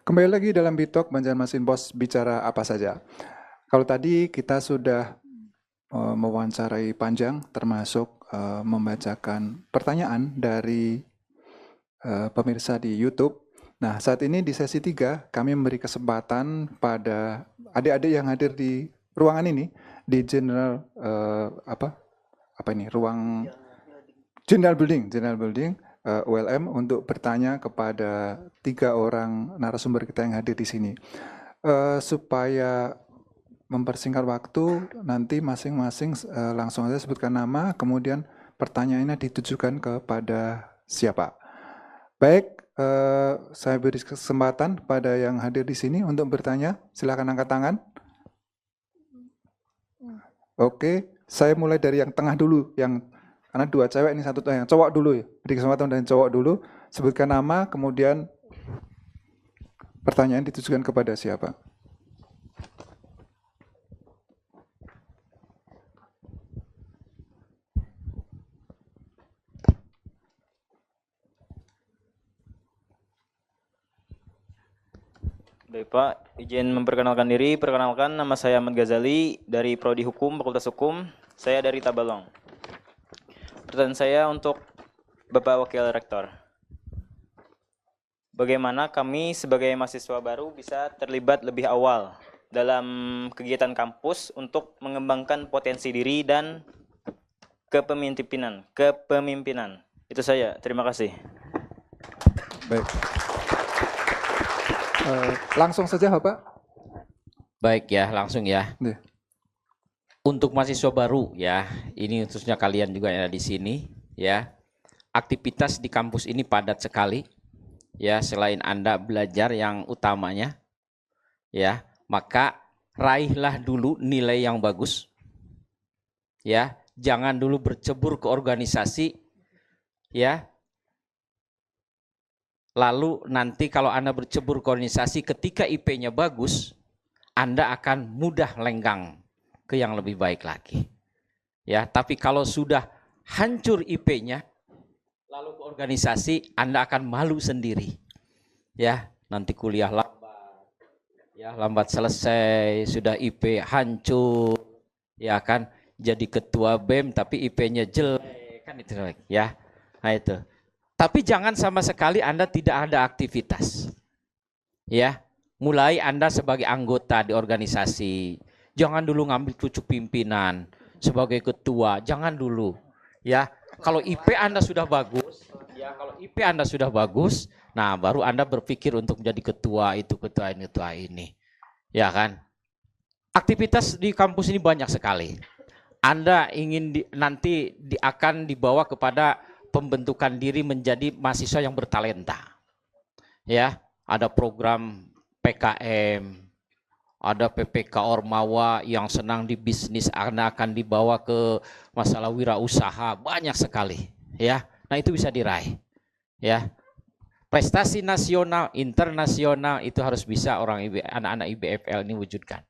Kembali lagi dalam Bitalk Banjarmasin Bos bicara apa saja. Kalau tadi kita sudah mewawancarai panjang termasuk membacakan pertanyaan dari pemirsa di YouTube. Nah, saat ini di sesi 3 kami memberi kesempatan pada adik-adik yang hadir di ruangan ini di general ruang general building ULM untuk bertanya kepada 3 orang narasumber kita yang hadir di sini. Supaya mempersingkat waktu, nanti masing-masing langsung saja sebutkan nama, kemudian pertanyaannya ditujukan kepada siapa. Baik, saya beri kesempatan pada yang hadir di sini untuk bertanya. Silakan angkat tangan. Oke, saya mulai dari yang tengah dulu, karena 2 cewek ini, 1 yang cowok dulu ya. Beri kesempatan dari cowok dulu, sebutkan nama, kemudian pertanyaan ditujukan kepada siapa. Baik Pak, izin memperkenalkan diri. Perkenalkan, nama saya Ahmad Ghazali dari Prodi Hukum, Fakultas Hukum. Saya dari Tabalong. Pertanyaan saya untuk Bapak Wakil Rektor. Bagaimana kami sebagai mahasiswa baru bisa terlibat lebih awal dalam kegiatan kampus untuk mengembangkan potensi diri dan kepemimpinan. Itu saya. Terima kasih. Baik. Langsung saja Bapak. Baik ya, langsung ya. Nih. Untuk mahasiswa baru ya, ini khususnya kalian juga yang ada di sini ya. Aktivitas di kampus ini padat sekali ya, selain Anda belajar yang utamanya ya, maka raihlah dulu nilai yang bagus. Ya, jangan dulu bercebur ke organisasi ya. Lalu nanti kalau Anda bercebur ke organisasi ketika IP-nya bagus, Anda akan mudah lenggang ke yang lebih baik lagi. Ya, tapi kalau sudah hancur IP-nya, lalu ke organisasi, Anda akan malu sendiri. Ya, nanti kuliah lambat, ya lambat selesai, sudah IP hancur, ya kan, jadi ketua BEM tapi IP-nya jelek, kan itu ya. Nah itu. Tapi jangan sama sekali Anda tidak ada aktivitas. Ya, mulai Anda sebagai anggota di organisasi, jangan dulu ngambil cucuk pimpinan sebagai ketua, jangan dulu. Ya, kalau IP Anda sudah bagus, nah baru Anda berpikir untuk menjadi ketua itu, ketua ini. Ya kan? Aktivitas di kampus ini banyak sekali. Anda ingin nanti akan dibawa kepada pembentukan diri menjadi mahasiswa yang bertalenta. Ya, ada program PKM, ada PPK Ormawa yang senang di bisnis, Anda akan dibawa ke masalah wirausaha, banyak sekali. Ya, nah itu bisa diraih. Ya, prestasi nasional, internasional itu harus bisa anak-anak IBFL ini wujudkan.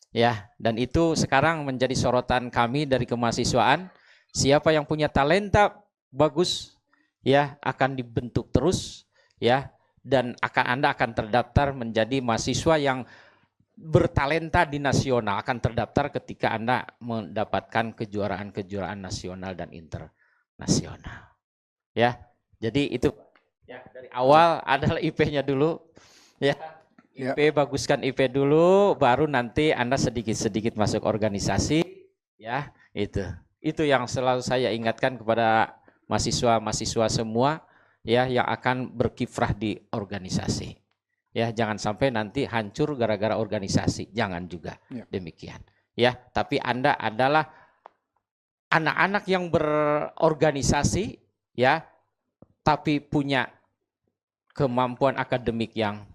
Ya, dan itu sekarang menjadi sorotan kami dari kemahasiswaan. Siapa yang punya talenta bagus, ya akan dibentuk terus, ya, dan Anda akan terdaftar menjadi mahasiswa yang bertalenta di nasional, akan terdaftar ketika Anda mendapatkan kejuaraan-kejuaraan nasional dan internasional. Ya, jadi itu ya dari awal adalah IP-nya dulu, ya. IP baguskan IP dulu, baru nanti Anda sedikit-sedikit masuk organisasi, ya itu. Itu yang selalu saya ingatkan kepada mahasiswa-mahasiswa semua ya yang akan berkiprah di organisasi. Ya, jangan sampai nanti hancur gara-gara organisasi, jangan juga demikian. Ya, tapi Anda adalah anak-anak yang berorganisasi ya, tapi punya kemampuan akademik yang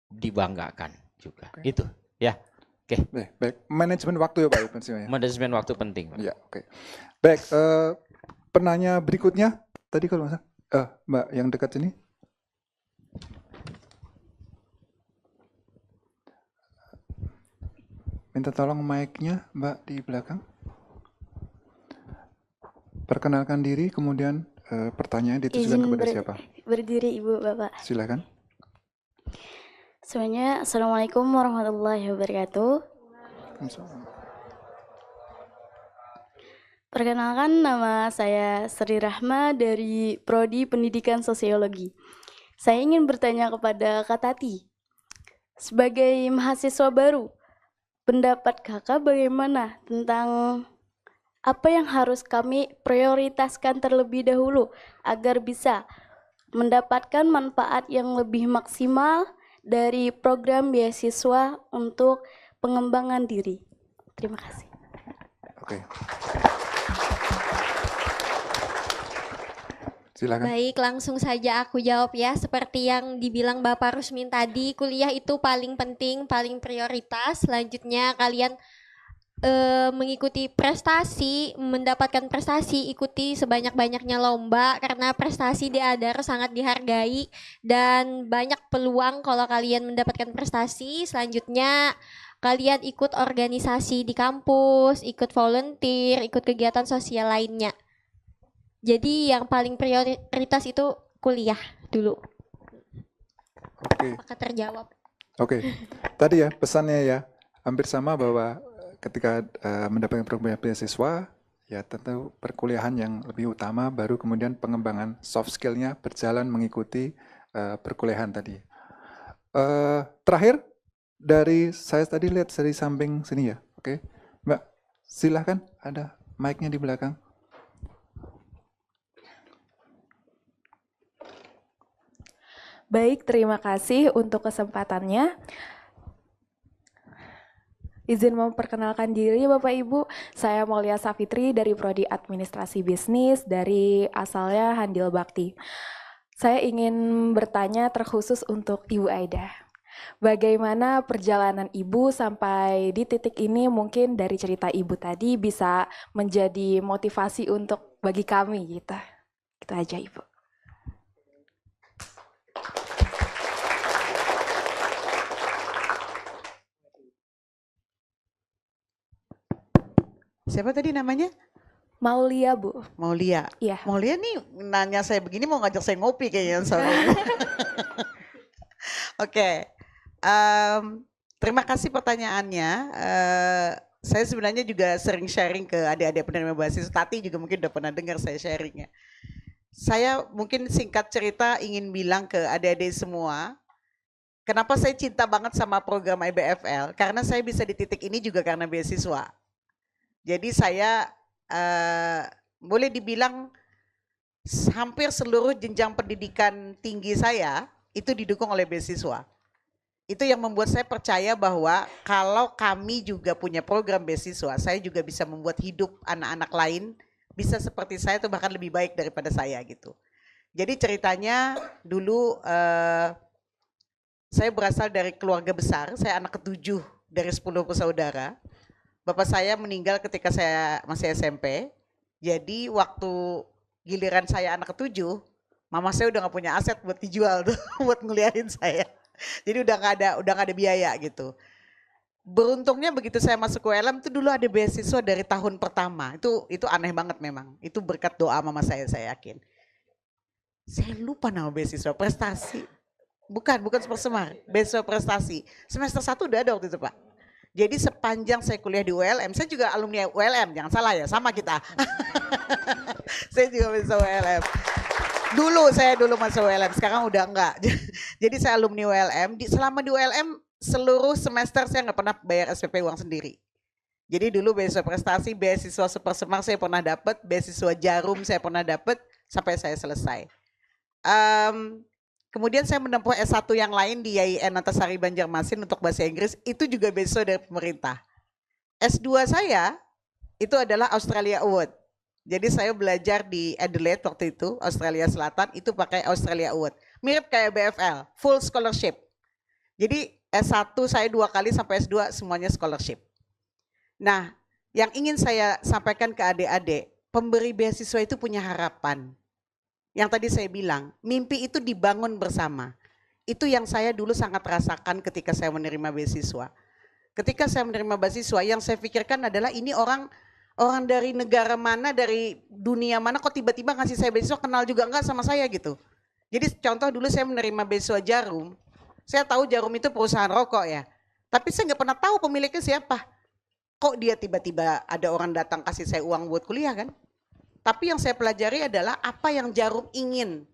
dibanggakan juga. Itu ya. Oke. Baik. Manajemen waktu ya Pak. Manajemen waktu penting. Ya, oke. Baik, penanya berikutnya tadi kalau Mbak yang dekat sini. Minta tolong mic-nya Mbak di belakang. Perkenalkan diri, kemudian pertanyaan ditujukan kepada siapa? Berdiri Ibu Bapak. Silakan. Semuanya, Assalamualaikum warahmatullahi wabarakatuh. Perkenalkan, nama saya Sri Rahma dari Prodi Pendidikan Sosiologi. Saya ingin bertanya kepada Kak Tati, sebagai mahasiswa baru, pendapat Kakak bagaimana tentang apa yang harus kami prioritaskan terlebih dahulu agar bisa mendapatkan manfaat yang lebih maksimal dari program beasiswa untuk pengembangan diri? Terima kasih. Oke. Silakan. Baik, langsung saja aku jawab ya. Seperti yang dibilang Bapak Rusmin tadi, kuliah itu paling penting, paling prioritas. Selanjutnya kalian mengikuti prestasi, mendapatkan prestasi, ikuti sebanyak-banyaknya lomba karena prestasi di Adar sangat dihargai dan banyak peluang kalau kalian mendapatkan prestasi. Selanjutnya kalian ikut organisasi di kampus, ikut volunteer, ikut kegiatan sosial lainnya. Jadi yang paling prioritas itu kuliah dulu. Oke. Apakah terjawab? Oke. Tadi ya pesannya ya hampir sama bahwa ketika mendapatkan program beasiswa ya tentu perkuliahan yang lebih utama, baru kemudian pengembangan soft skill-nya berjalan mengikuti perkuliahan tadi. Terakhir dari saya tadi lihat dari samping sini ya. Oke. Mbak, silahkan, ada mic-nya di belakang. Baik, terima kasih untuk kesempatannya. Izin memperkenalkan diri Bapak Ibu, saya Maulia Safitri dari Prodi Administrasi Bisnis dari asalnya Handil Bakti. Saya ingin bertanya terkhusus untuk Ibu Aida. Bagaimana perjalanan Ibu sampai di titik ini, mungkin dari cerita Ibu tadi bisa menjadi motivasi untuk bagi kami gitu. Gitu aja Ibu. Siapa tadi namanya? Maulia, Bu. Maulia. Iya. Maulia nih nanya saya begini mau ngajak saya ngopi kayaknya soalnya. Oke. Terima kasih pertanyaannya. Saya sebenarnya juga sering sharing ke adik-adik penerima beasiswa. Tati juga mungkin udah pernah dengar saya sharingnya. Saya mungkin singkat cerita ingin bilang ke adik-adik semua, kenapa saya cinta banget sama program IBFL? Karena saya bisa di titik ini juga karena beasiswa. Jadi saya boleh dibilang hampir seluruh jenjang pendidikan tinggi saya itu didukung oleh beasiswa. Itu yang membuat saya percaya bahwa kalau kami juga punya program beasiswa, saya juga bisa membuat hidup anak-anak lain bisa seperti saya atau bahkan lebih baik daripada saya gitu. Jadi ceritanya dulu saya berasal dari keluarga besar, saya anak ke-7 dari 10 bersaudara. Bapak saya meninggal ketika saya masih SMP. Jadi waktu giliran saya anak ke-7, mama saya udah gak punya aset buat dijual tuh, buat ngeliatin saya. Jadi udah gak ada biaya gitu. Beruntungnya begitu saya masuk ULM itu dulu ada beasiswa dari tahun pertama. Itu aneh banget memang. Itu berkat doa mama saya yakin. Saya lupa nama beasiswa, prestasi. Bukan Super Semar, beasiswa prestasi. Semester 1 udah ada waktu itu Pak. Jadi sepanjang saya kuliah di ULM, saya juga alumni ULM, jangan salah ya, sama kita. Saya juga masuk ULM. Saya dulu masuk ULM, sekarang udah enggak. Jadi saya alumni ULM, selama di ULM seluruh semester saya nggak pernah bayar SPP uang sendiri. Jadi dulu beasiswa prestasi, beasiswa Super Semar saya pernah dapat, beasiswa Jarum saya pernah dapat sampai saya selesai. Kemudian saya menempuh S1 yang lain di IAIN Antasari Banjarmasin untuk bahasa Inggris, itu juga beasiswa dari pemerintah. S2 saya itu adalah Australia Award. Jadi saya belajar di Adelaide waktu itu, Australia Selatan, itu pakai Australia Award. Mirip kayak BFL, full scholarship. Jadi S1 saya 2 kali sampai S2 semuanya scholarship. Nah, yang ingin saya sampaikan ke adik-adik, pemberi beasiswa itu punya harapan. Yang tadi saya bilang, mimpi itu dibangun bersama. Itu yang saya dulu sangat rasakan ketika saya menerima beasiswa. Ketika saya menerima beasiswa, yang saya pikirkan adalah ini orang dari negara mana, dari dunia mana, kok tiba-tiba ngasih saya beasiswa, kenal juga enggak sama saya gitu. Jadi contoh dulu saya menerima beasiswa Jarum, Saya tahu Jarum itu perusahaan rokok ya, tapi saya nggak pernah tahu pemiliknya siapa. Kok dia tiba-tiba ada orang datang kasih saya uang buat kuliah kan? Tapi yang saya pelajari adalah apa yang Jarum ingin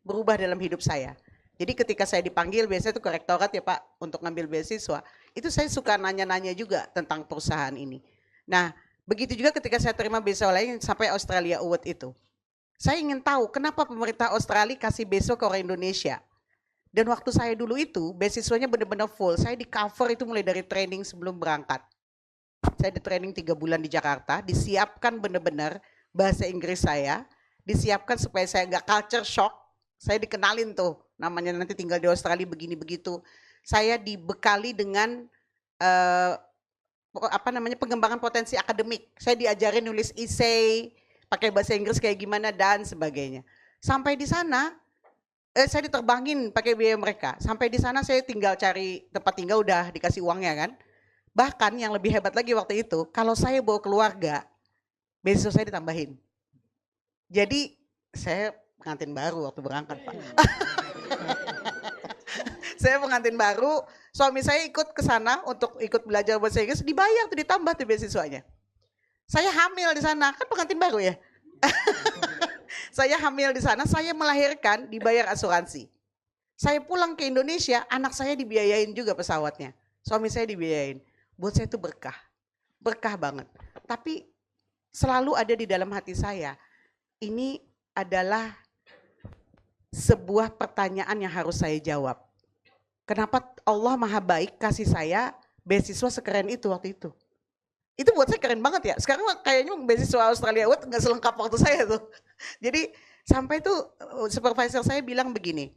berubah dalam hidup saya. Jadi ketika saya dipanggil biasanya itu ke rektorat ya Pak untuk ngambil beasiswa, itu saya suka nanya-nanya juga tentang perusahaan ini. Nah, begitu juga ketika saya terima beasiswa lain sampai Australia Award itu. Saya ingin tahu kenapa pemerintah Australia kasih beasiswa ke orang Indonesia. Dan waktu saya dulu itu beasiswanya benar-benar full. Saya di cover itu mulai dari training sebelum berangkat. Saya di training 3 bulan di Jakarta, disiapkan benar-benar bahasa Inggris saya, disiapkan supaya saya nggak culture shock. Saya dikenalin tuh, namanya nanti tinggal di Australia begini begitu. Saya dibekali dengan pengembangan potensi akademik. Saya diajarin nulis essay, pakai bahasa Inggris kayak gimana dan sebagainya. Sampai di sana, saya diterbangin pakai biaya mereka. Sampai di sana saya tinggal cari tempat tinggal udah dikasih uangnya kan. Bahkan yang lebih hebat lagi waktu itu, kalau saya bawa keluarga, beasiswa saya ditambahin. Jadi saya pengantin baru waktu berangkat Pak. Saya pengantin baru, suami saya ikut ke sana untuk ikut belajar bahasa Inggris, dibayar tuh ditambah tuh beasiswanya. Saya hamil di sana, kan pengantin baru ya. Saya hamil di sana, saya melahirkan dibayar asuransi. Saya pulang ke Indonesia, anak saya dibiayain juga pesawatnya. Suami saya dibiayain. Buat saya itu berkah. Berkah banget. Tapi selalu ada di dalam hati saya, ini adalah sebuah pertanyaan yang harus saya jawab. Kenapa Allah Maha Baik kasih saya beasiswa sekeren itu waktu itu? Itu buat saya keren banget ya. Sekarang kayaknya beasiswa Australia Award nggak selengkap waktu saya tuh. Jadi sampai tuh supervisor saya bilang begini,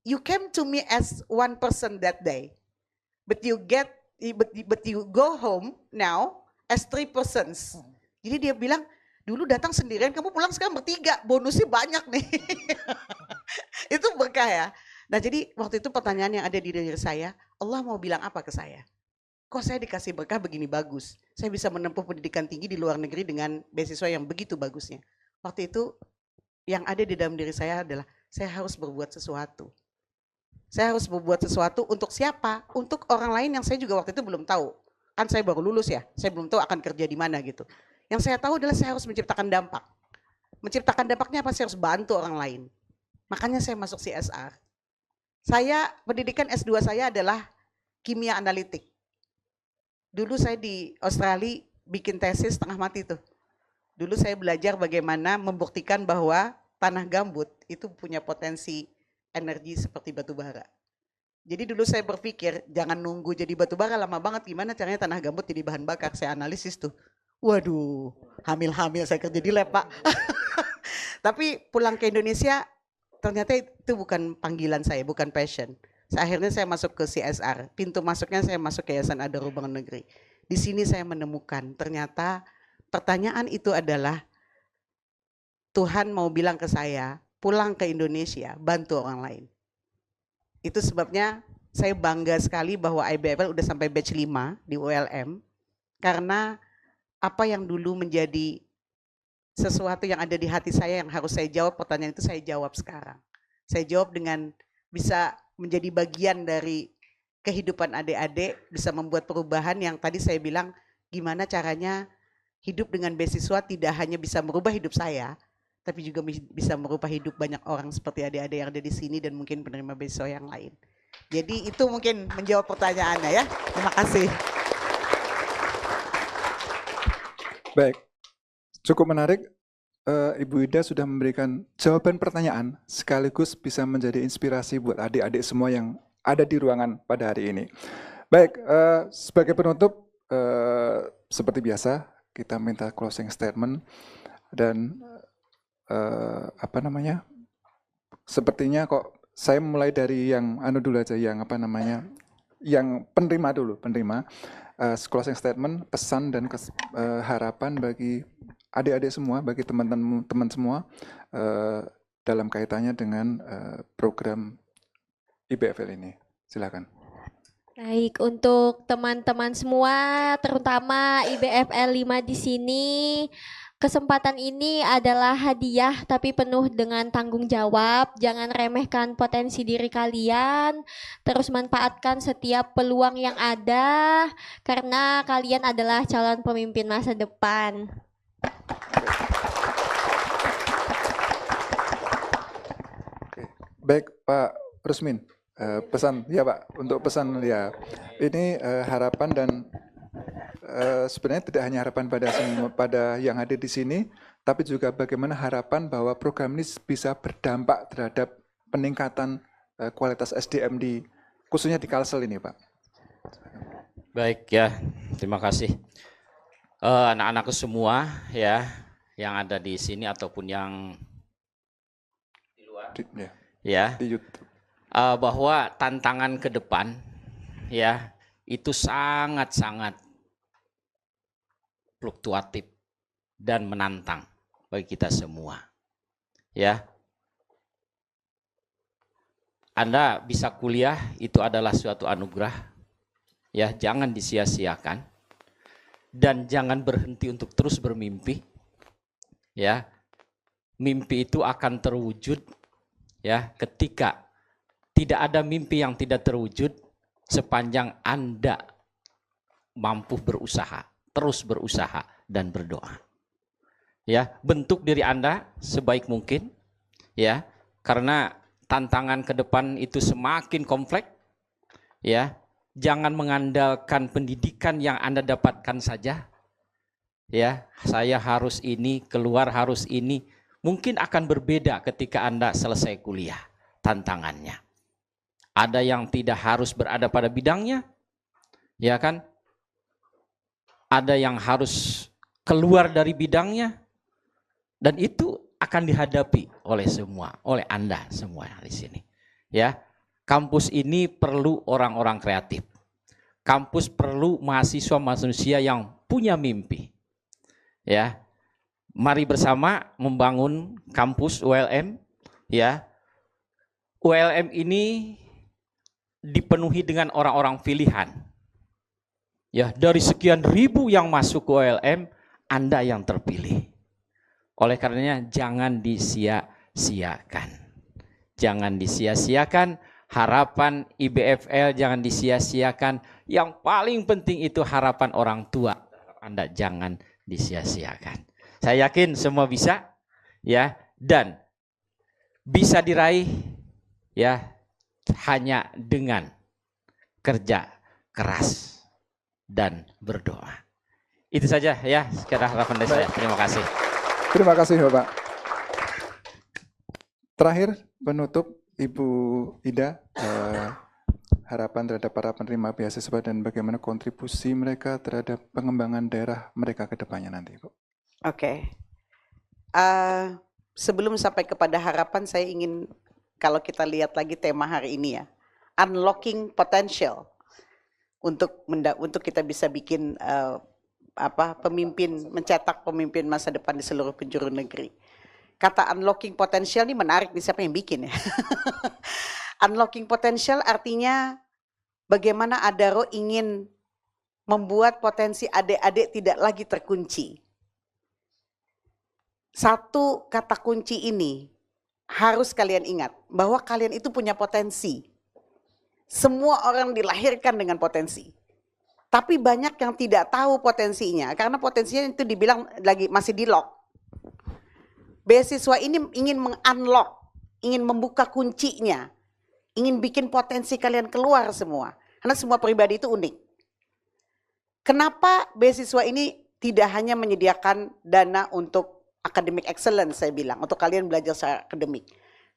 you came to me as one person that day, but you go home now as 3 persons. Jadi dia bilang, dulu datang sendirian, kamu pulang sekarang bertiga, bonusnya banyak nih. Itu berkah ya. Nah jadi waktu itu pertanyaan yang ada di diri saya, Allah mau bilang apa ke saya? Kok saya dikasih berkah begini bagus? Saya bisa menempuh pendidikan tinggi di luar negeri dengan beasiswa yang begitu bagusnya. Waktu itu yang ada di dalam diri saya adalah, saya harus berbuat sesuatu. Saya harus berbuat sesuatu untuk siapa? Untuk orang lain yang saya juga waktu itu belum tahu. Kan saya baru lulus ya, saya belum tahu akan kerja di mana gitu. Yang saya tahu adalah saya harus menciptakan dampak. Menciptakan dampaknya apa? Saya harus bantu orang lain. Makanya saya masuk CSR. Saya, pendidikan S2 saya adalah kimia analitik. Dulu saya di Australia bikin tesis setengah mati tuh. Dulu saya belajar bagaimana membuktikan bahwa tanah gambut itu punya potensi energi seperti batu bara. Jadi dulu saya berpikir, jangan nunggu jadi batu bara lama banget, gimana caranya tanah gambut jadi bahan bakar. Saya analisis tuh. Waduh, hamil-hamil saya kerja di lab Pak. Tapi pulang ke Indonesia, ternyata itu bukan panggilan saya, bukan passion. Akhirnya saya masuk ke CSR. Pintu masuknya saya masuk ke Yayasan Adaro Bank Negeri. Di sini saya menemukan ternyata pertanyaan itu adalah Tuhan mau bilang ke saya, pulang ke Indonesia, bantu orang lain. Itu sebabnya saya bangga sekali bahwa IBFL udah sampai batch 5 di ULM. Karena apa yang dulu menjadi sesuatu yang ada di hati saya yang harus saya jawab, pertanyaan itu saya jawab sekarang. Saya jawab dengan bisa menjadi bagian dari kehidupan adik-adik, bisa membuat perubahan yang tadi saya bilang gimana caranya hidup dengan beasiswa tidak hanya bisa merubah hidup saya, tapi juga bisa merubah hidup banyak orang seperti adik-adik yang ada di sini dan mungkin penerima beasiswa yang lain. Jadi itu mungkin menjawab pertanyaannya ya. Terima kasih. Baik, cukup menarik. Ibu Ida sudah memberikan jawaban pertanyaan sekaligus bisa menjadi inspirasi buat adik-adik semua yang ada di ruangan pada hari ini. Baik, sebagai penutup, seperti biasa kita minta closing statement dan sepertinya kok saya mulai dari yang dulu aja, yang yang penerima dulu, closing statement, pesan dan harapan bagi adik-adik semua, bagi teman-teman semua dalam kaitannya dengan program IBFL ini. Silakan. Baik, untuk teman-teman semua, terutama IBFL 5 di sini, Kesempatan ini adalah hadiah tapi penuh dengan tanggung jawab. Jangan remehkan potensi diri kalian. Terus manfaatkan setiap peluang yang ada karena kalian adalah calon pemimpin masa depan. Oke. Baik Pak Rusmin, pesan ya Pak, untuk pesan ya ini harapan dan sebenarnya tidak hanya harapan pada yang hadir di sini, tapi juga bagaimana harapan bahwa program ini bisa berdampak terhadap peningkatan kualitas SDM khususnya di Kalsel ini, Pak. Baik ya, terima kasih. Anak-anakku semua ya, yang ada di sini ataupun yang di luar, Di YouTube. bahwa tantangan ke depan ya itu sangat-sangat fluktuatif dan menantang bagi kita semua. Ya. Anda bisa kuliah itu adalah suatu anugerah. Ya, jangan disia-siakan dan jangan berhenti untuk terus bermimpi. Ya. Mimpi itu akan terwujud ya ketika tidak ada mimpi yang tidak terwujud sepanjang Anda mampu berusaha. Terus berusaha dan berdoa. Ya, bentuk diri Anda sebaik mungkin ya, karena tantangan ke depan itu semakin kompleks ya. Jangan mengandalkan pendidikan yang Anda dapatkan saja. Ya, saya harus ini, keluar harus ini. Mungkin akan berbeda ketika Anda selesai kuliah tantangannya. Ada yang tidak harus berada pada bidangnya. Ya kan? Ada yang harus keluar dari bidangnya, dan itu akan dihadapi oleh semua, oleh Anda semua yang di sini. Ya, kampus ini perlu orang-orang kreatif. Kampus perlu mahasiswa manusia yang punya mimpi. Ya, mari bersama membangun kampus ULM. Ya, ULM ini dipenuhi dengan orang-orang pilihan. Ya, dari sekian ribu yang masuk ke ULM, Anda yang terpilih. Oleh karenanya jangan disia-siakan. Jangan disia-siakan harapan IBFL, jangan disia-siakan. Yang paling penting itu harapan orang tua. Anda jangan disia-siakan. Saya yakin semua bisa ya, dan bisa diraih ya hanya dengan kerja keras dan berdoa. Itu saja ya sekedar harapan dari saya. Terima kasih. Terima kasih Bapak. Terakhir penutup Ibu Ida, harapan terhadap para penerima beasiswa dan bagaimana kontribusi mereka terhadap pengembangan daerah mereka ke depannya nanti, Bu. Oke. Sebelum sampai kepada harapan, saya ingin, kalau kita lihat lagi tema hari ini ya, unlocking potential untuk kita bisa bikin pemimpin, mencetak pemimpin masa depan di seluruh penjuru negeri. Kata unlocking potential ini menarik, di siapa yang bikin ya? Unlocking potential artinya bagaimana Adaro ingin membuat potensi adik-adik tidak lagi terkunci. Satu kata kunci ini harus kalian ingat, bahwa kalian itu punya potensi. Semua orang dilahirkan dengan potensi. Tapi banyak yang tidak tahu potensinya, karena potensinya itu dibilang lagi masih di lock. Beasiswa ini ingin meng-unlock, ingin membuka kuncinya, ingin bikin potensi kalian keluar semua. Karena semua pribadi itu unik. Kenapa beasiswa ini tidak hanya menyediakan dana untuk academic excellence, saya bilang, untuk kalian belajar secara akademik.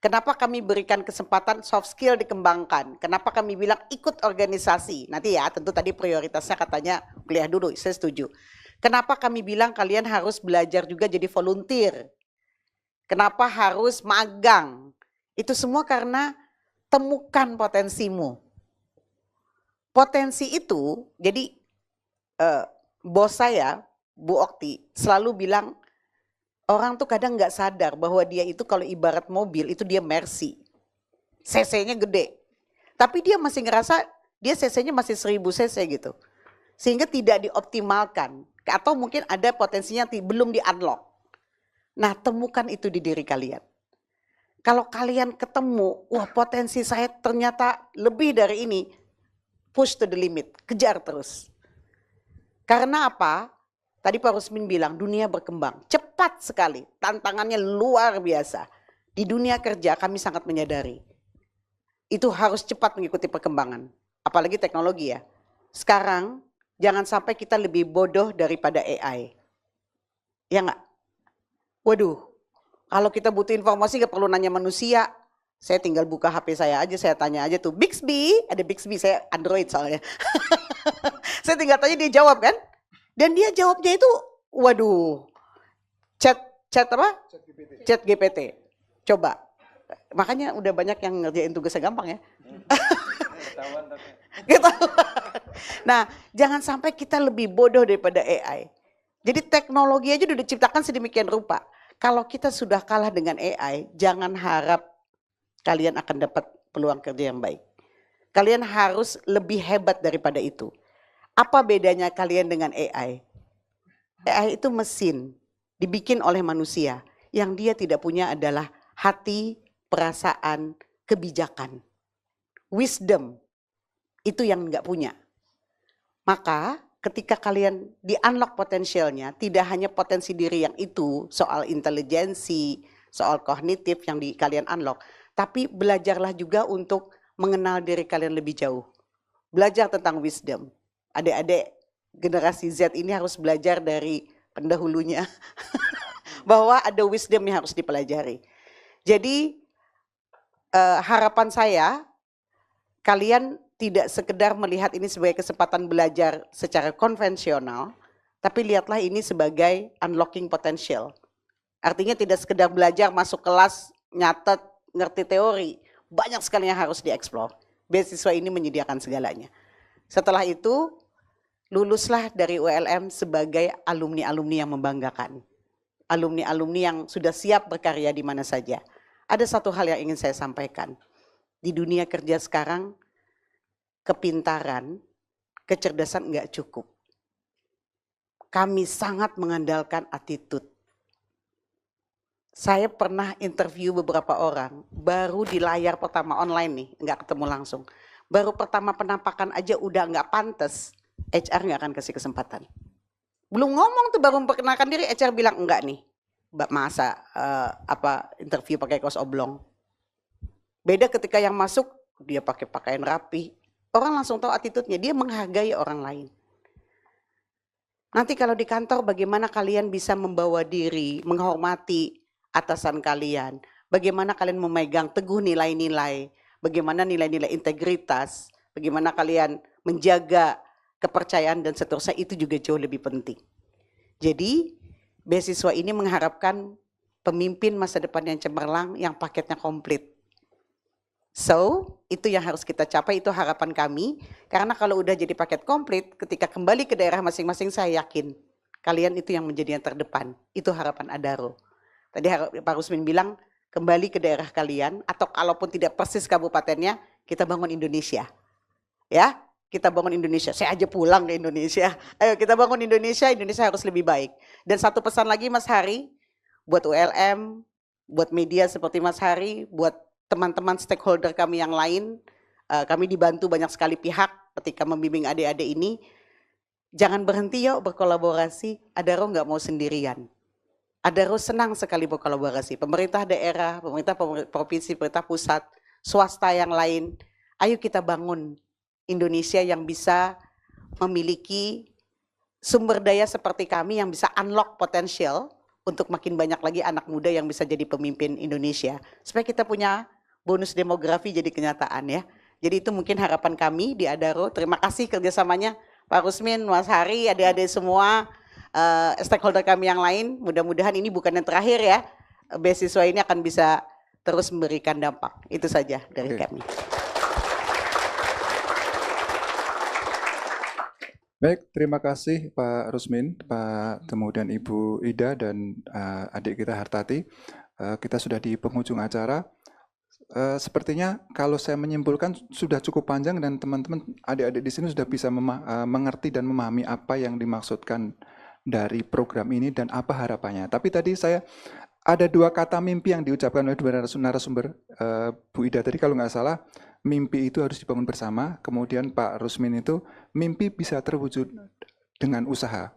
Kenapa kami berikan kesempatan soft skill dikembangkan? Kenapa kami bilang ikut organisasi? Nanti ya, tentu tadi prioritasnya katanya kuliah dulu, saya setuju. Kenapa kami bilang kalian harus belajar juga jadi volunteer? Kenapa harus magang? Itu semua karena temukan potensimu. Potensi itu, jadi bos saya, Bu Okti, selalu bilang, orang tuh kadang nggak sadar bahwa dia itu kalau ibarat mobil itu dia Mercy. CC-nya gede. Tapi dia masih ngerasa dia CC-nya masih 1000 cc gitu. Sehingga tidak dioptimalkan. Atau mungkin ada potensinya belum di-unlock. Nah, temukan itu di diri kalian. Kalau kalian ketemu, wah potensi saya ternyata lebih dari ini, push to the limit, kejar terus. Karena apa? Tadi Pak Rusmin bilang dunia berkembang, cepat sekali, tantangannya luar biasa. Di dunia kerja kami sangat menyadari, itu harus cepat mengikuti perkembangan, apalagi teknologi ya. Sekarang jangan sampai kita lebih bodoh daripada AI. Ya enggak? Waduh, kalau kita butuh informasi gak perlu nanya manusia. Saya tinggal buka HP saya aja, saya tanya aja tuh, Bixby, ada Bixby, saya Android soalnya. Saya tinggal tanya dia jawab kan. Dan dia jawabnya itu, waduh, chat apa? Chat GPT. Coba. Makanya udah banyak yang ngerjain tugasnya gampang ya. Nah, jangan sampai kita lebih bodoh daripada AI. Jadi teknologi aja udah diciptakan sedemikian rupa. Kalau kita sudah kalah dengan AI, jangan harap kalian akan dapat peluang kerja yang baik. Kalian harus lebih hebat daripada itu. Apa bedanya kalian dengan AI? AI itu mesin, dibikin oleh manusia. Yang dia tidak punya adalah hati, perasaan, kebijakan. Wisdom, itu yang nggak punya. Maka ketika kalian di-unlock potensialnya, tidak hanya potensi diri yang itu, soal intelijensi, soal kognitif yang kalian unlock, tapi belajarlah juga untuk mengenal diri kalian lebih jauh. Belajar tentang wisdom. Adik-adik generasi Z ini harus belajar dari pendahulunya, bahwa ada wisdom yang harus dipelajari. Jadi harapan saya, kalian tidak sekedar melihat ini sebagai kesempatan belajar secara konvensional, tapi lihatlah ini sebagai unlocking potential. Artinya tidak sekedar belajar, masuk kelas, nyatet, ngerti teori. Banyak sekali yang harus dieksplor. Beasiswa ini menyediakan segalanya. Setelah itu, luluslah dari ULM sebagai alumni-alumni yang membanggakan. Alumni-alumni yang sudah siap berkarya di mana saja. Ada satu hal yang ingin saya sampaikan. Di dunia kerja sekarang, kepintaran, kecerdasan enggak cukup. Kami sangat mengandalkan attitude. Saya pernah interview beberapa orang, baru di layar pertama online nih, enggak ketemu langsung. Baru pertama penampakan aja udah enggak pantas, HR enggak akan kasih kesempatan. Belum ngomong tuh baru memperkenalkan diri, HR bilang enggak nih. Masa interview pakai kaos oblong. Beda ketika yang masuk, dia pakai pakaian rapi. Orang langsung tahu attitude-nya, dia menghargai orang lain. Nanti kalau di kantor bagaimana kalian bisa membawa diri, menghormati atasan kalian. Bagaimana kalian memegang teguh nilai-nilai, bagaimana nilai-nilai integritas, bagaimana kalian menjaga kepercayaan dan seterusnya, itu juga jauh lebih penting. Jadi beasiswa ini mengharapkan pemimpin masa depan yang cemerlang, yang paketnya komplit. So, itu yang harus kita capai, itu harapan kami. Karena kalau udah jadi paket komplit, ketika kembali ke daerah masing-masing, saya yakin kalian itu yang menjadi yang terdepan. Itu harapan Adaro. Tadi Pak Rusmin bilang, kembali ke daerah kalian, atau kalaupun tidak persis kabupatennya, kita bangun Indonesia. Ya, kita bangun Indonesia. Saya aja pulang ke Indonesia. Ayo kita bangun Indonesia, Indonesia harus lebih baik. Dan satu pesan lagi Mas Hari, buat ULM, buat media seperti Mas Hari, buat teman-teman stakeholder kami yang lain, kami dibantu banyak sekali pihak ketika membimbing adik-adik ini. Jangan berhenti yuk berkolaborasi, Adaro nggak mau sendirian. Adaro senang sekali berkolaborasi, pemerintah daerah, pemerintah provinsi, pemerintah pusat, swasta yang lain. Ayo kita bangun Indonesia yang bisa memiliki sumber daya seperti kami yang bisa unlock potensial untuk makin banyak lagi anak muda yang bisa jadi pemimpin Indonesia. Supaya kita punya bonus demografi jadi kenyataan ya. Jadi itu mungkin harapan kami di Adaro. Terima kasih kerjasamanya Pak Rusmin, Mas Hari, adik-adik semua, stakeholder kami yang lain. Mudah-mudahan ini bukan yang terakhir ya. Beasiswa ini akan bisa terus memberikan dampak. Itu saja dari kami. Baik, terima kasih Pak Rusmin, Pak kemudian Ibu Ida dan adik kita Hartati. Kita sudah di penghujung acara. Sepertinya kalau saya menyimpulkan sudah cukup panjang dan teman-teman adik-adik di sini sudah bisa mengerti dan memahami apa yang dimaksudkan dari program ini dan apa harapannya. Tapi tadi saya ada 2 kata mimpi yang diucapkan oleh 2 narasumber, Bu Ida tadi kalau nggak salah, mimpi itu harus dibangun bersama, kemudian Pak Rusmin itu mimpi bisa terwujud dengan usaha.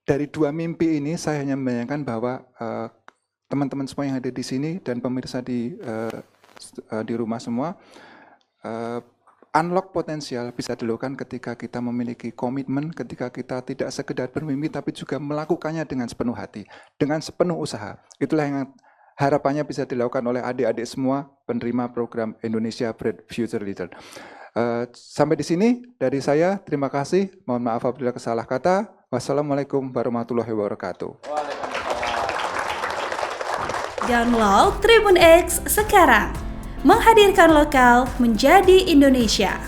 Dari 2 mimpi ini saya hanya membayangkan bahwa teman-teman semua yang ada di sini dan pemirsa di rumah semua, unlock potensial bisa dilakukan ketika kita memiliki komitmen, ketika kita tidak sekedar bermimpi tapi juga melakukannya dengan sepenuh hati, dengan sepenuh usaha. Itulah yang harapannya bisa dilakukan oleh adik-adik semua penerima program Indonesia Bright Future Leader. Sampai di sini dari saya, terima kasih. Mohon maaf apabila kesalah kata. Wassalamualaikum warahmatullahi wabarakatuh. Download Tribun X sekarang. Menghadirkan lokal menjadi Indonesia.